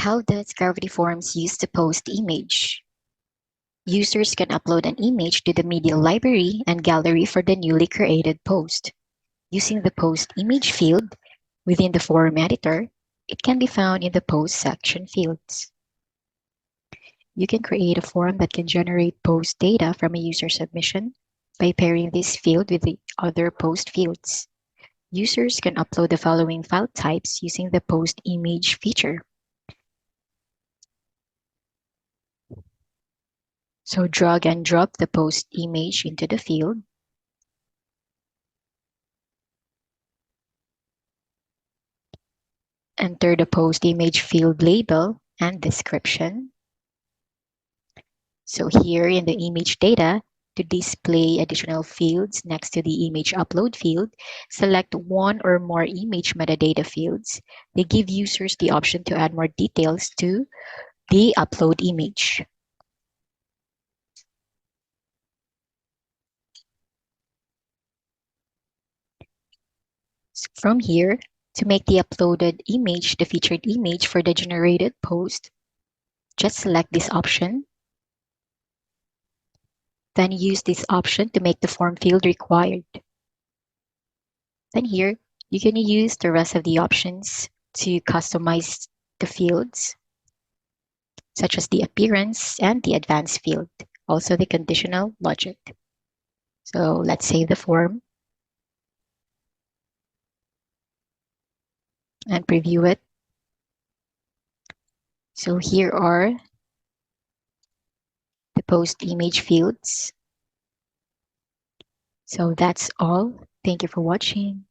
How does Gravity Forms use the post image? Users can upload an image to the media library and gallery for the newly created post. Using the post image field within the form editor, it can be found in the post section fields. You can create a form that can generate post data from a user submission by pairing this field with the other post fields. Users can upload the following file types using the post image feature. So drag and drop the post image into the field. Enter the post image field label and description. So here in the image data, to display additional fields next to the image upload field, select one or more image metadata fields. They give users the option to add more details to the upload image. So from here, to make the uploaded image the featured image for the generated post, just select this option. Then use this option to make the form field required. Then here, you can use the rest of the options to customize the fields, such as the appearance and the advanced field, also the conditional logic. So let's save the form and preview it. So here are the post image fields. So that's all. Thank you for watching.